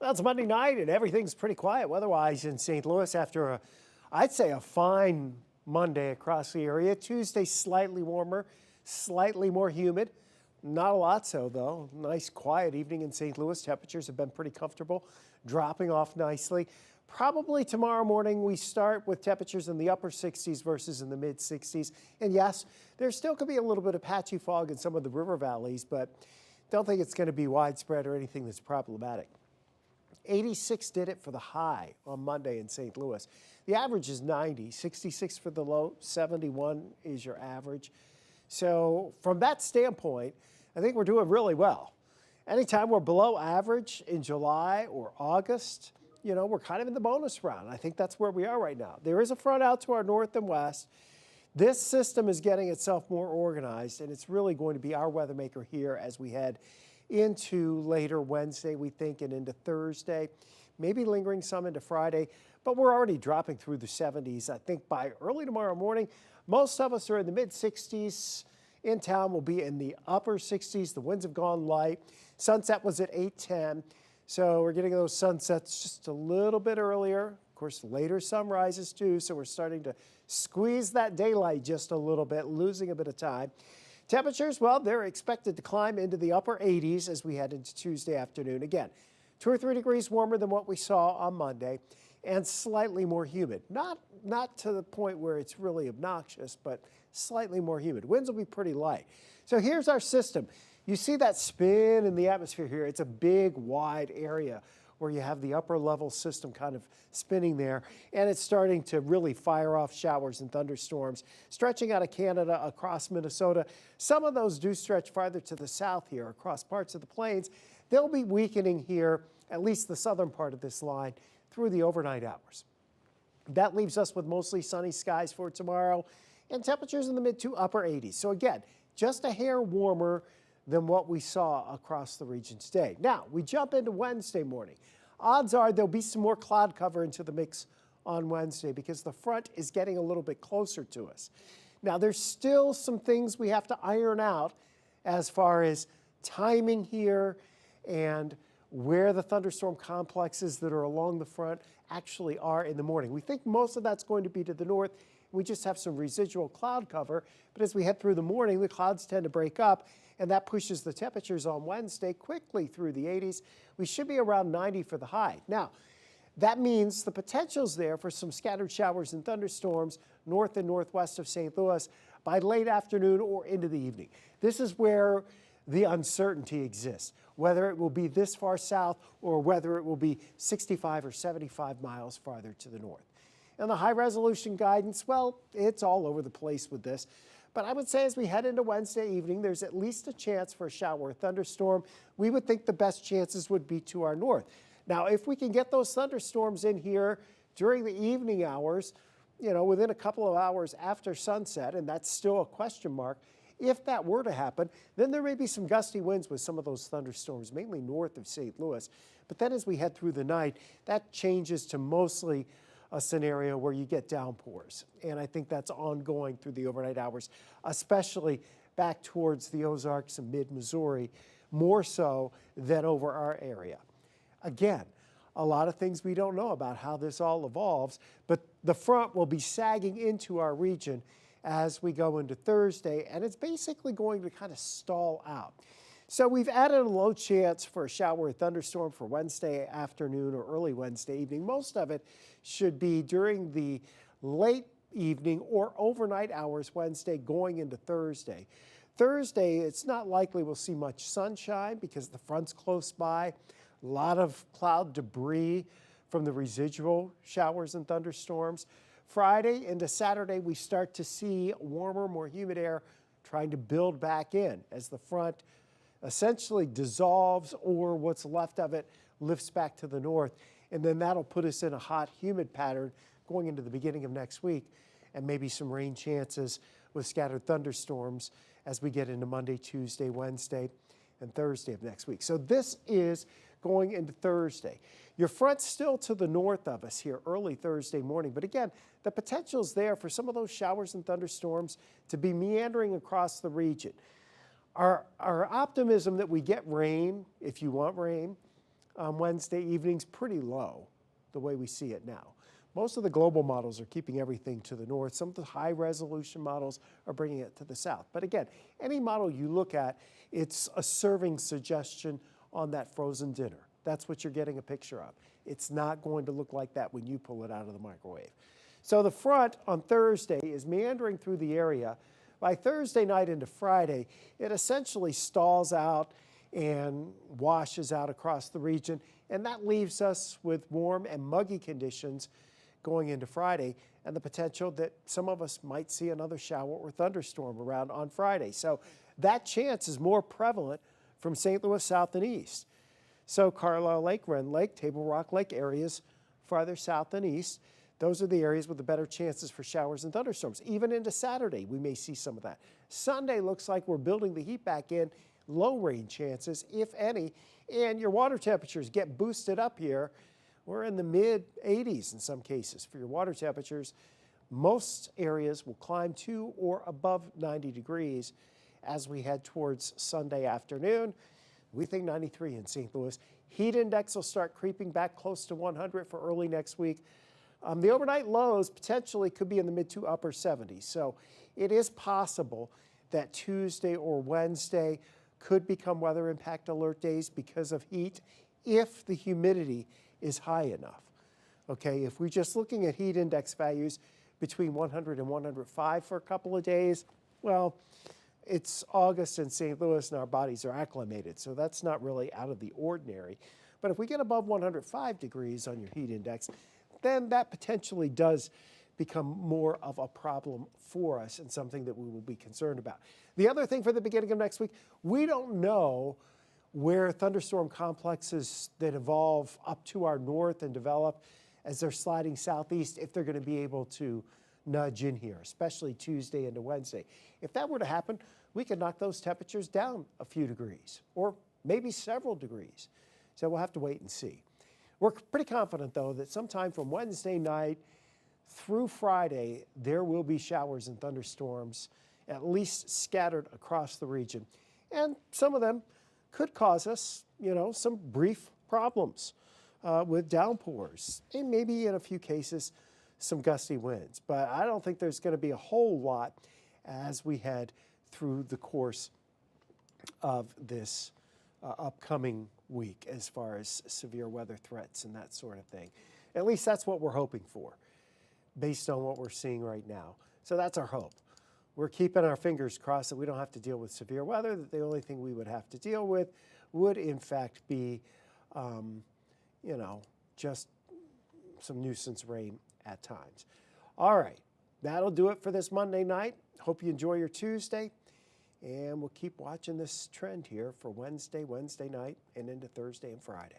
Well, it's Monday night and everything's pretty quiet weather-wise in St. Louis after I'd say a fine Monday across the area. Tuesday, slightly warmer, slightly more humid. Not a lot so, though. Nice quiet evening in St. Louis. Temperatures have been pretty comfortable, dropping off nicely. Probably tomorrow morning we start with temperatures in the upper 60s versus in the mid 60s. And yes, there still could be a little bit of patchy fog in some of the river valleys, but don't think it's going to be widespread or anything that's problematic. 86 did it for the high on Monday in St. Louis. The average is 90, 66 for the low, 71 is your average. So from that standpoint, I think we're doing really well. Anytime we're below average in July or August, you know, we're kind of in the bonus round. I think that's where we are right now. There is a front out to our north and west. This system is getting itself more organized, and it's really going to be our weather maker here as we head into later Wednesday, we think, and into Thursday, maybe lingering some into Friday, but we're already dropping through the 70s. I think by early tomorrow morning, most of us are in the mid 60s. In town will be in the upper 60s. The winds have gone light. Sunset was at 8:10. So we're getting those sunsets just a little bit earlier. Of course, later sunrises too. So we're starting to squeeze that daylight just a little bit, losing a bit of time. Temperatures, well, they're expected to climb into the upper 80s as we head into Tuesday afternoon. Again, 2 or 3 degrees warmer than what we saw on Monday and slightly more humid. Not to the point where it's really obnoxious, but slightly more humid. Winds will be pretty light. So here's our system. You see that spin in the atmosphere here. It's a big, wide area where you have the upper level system kind of spinning there, and it's starting to really fire off showers and thunderstorms, stretching out of Canada across Minnesota. Some of those do stretch farther to the south here across parts of the plains. They'll be weakening here, at least the southern part of this line, through the overnight hours. That leaves us with mostly sunny skies for tomorrow and temperatures in the mid to upper 80s. So again, just a hair warmer than what we saw across the region today. Now, we jump into Wednesday morning. Odds are there'll be some more cloud cover into the mix on Wednesday because the front is getting a little bit closer to us. Now, there's still some things we have to iron out as far as timing here and where the thunderstorm complexes that are along the front actually are in the morning. We think most of that's going to be to the north. We just have some residual cloud cover, but as we head through the morning, the clouds tend to break up, and that pushes the temperatures on Wednesday quickly through the 80s. We should be around 90 for the high. Now, that means the potential's there for some scattered showers and thunderstorms north and northwest of St. Louis by late afternoon or into the evening. This is where the uncertainty exists, whether it will be this far south or whether it will be 65 or 75 miles farther to the north. And the high resolution guidance, well, it's all over the place with this. But I would say as we head into Wednesday evening, there's at least a chance for a shower or thunderstorm. We would think the best chances would be to our north. Now, if we can get those thunderstorms in here during the evening hours, you know, within a couple of hours after sunset, and that's still a question mark, if that were to happen, then there may be some gusty winds with some of those thunderstorms, mainly north of St. Louis. But then as we head through the night, that changes to mostly a scenario where you get downpours. And I think that's ongoing through the overnight hours, especially back towards the Ozarks and mid-Missouri, more so than over our area. Again, a lot of things we don't know about how this all evolves, but the front will be sagging into our region as we go into Thursday, and it's basically going to kind of stall out. So we've added a low chance for a shower or thunderstorm for Wednesday afternoon or early Wednesday evening. Most of it should be during the late evening or overnight hours Wednesday going into Thursday. Thursday, it's not likely we'll see much sunshine because the front's close by. A lot of cloud debris from the residual showers and thunderstorms. Friday into Saturday, we start to see warmer, more humid air trying to build back in as the front essentially dissolves or what's left of it lifts back to the north. And then that'll put us in a hot, humid pattern going into the beginning of next week, and maybe some rain chances with scattered thunderstorms as we get into Monday, Tuesday, Wednesday, and Thursday of next week. So this is going into Thursday. Your front's still to the north of us here early Thursday morning, but again, the potential's there for some of those showers and thunderstorms to be meandering across the region. Our optimism that we get rain, if you want rain, Wednesday evening's pretty low the way we see it now. Most of the global models are keeping everything to the north. Some of the high resolution models are bringing it to the south. But again, any model you look at, it's a serving suggestion on that frozen dinner. That's what you're getting a picture of. It's not going to look like that when you pull it out of the microwave. So the front on Thursday is meandering through the area. By Thursday night into Friday, it essentially stalls out and washes out across the region, and that leaves us with warm and muggy conditions going into Friday, and the potential that some of us might see another shower or thunderstorm around on Friday. So that chance is more prevalent from St. Louis south and east. So Carlisle Lake, Rend Lake, Table Rock Lake areas farther south and east, those are the areas with the better chances for showers and thunderstorms. Even into Saturday, we may see some of that. Sunday looks like we're building the heat back in, low rain chances, if any, and your water temperatures get boosted up here. We're in the mid-80s in some cases for your water temperatures. Most areas will climb to or above 90 degrees as we head towards Sunday afternoon. We think 93 in St. Louis. Heat index will start creeping back close to 100 for early next week. The overnight lows potentially could be in the mid to upper 70s. So it is possible that Tuesday or Wednesday could become weather impact alert days because of heat if the humidity is high enough. Okay, if we're just looking at heat index values between 100 and 105 for a couple of days, well, it's August in St. Louis and our bodies are acclimated, so that's not really out of the ordinary. But if we get above 105 degrees on your heat index, then that potentially does become more of a problem for us and something that we will be concerned about. The other thing for the beginning of next week, we don't know where thunderstorm complexes that evolve up to our north and develop as they're sliding southeast, if they're going to be able to nudge in here, especially Tuesday into Wednesday. If that were to happen, we could knock those temperatures down a few degrees or maybe several degrees. So we'll have to wait and see. We're pretty confident, though, that sometime from Wednesday night through Friday, there will be showers and thunderstorms, at least scattered across the region. And some of them could cause us, some brief problems with downpours and maybe in a few cases, some gusty winds. But I don't think there's going to be a whole lot as we head through the course of this upcoming week as far as severe weather threats and that sort of thing. At least that's what we're hoping for based on what we're seeing right now. So that's our hope. We're keeping our fingers crossed that we don't have to deal with severe weather, that the only thing we would have to deal with would in fact be, just some nuisance rain at times. All right, that'll do it for this Monday night. Hope you enjoy your Tuesday. And we'll keep watching this trend here for Wednesday night, and into Thursday and Friday.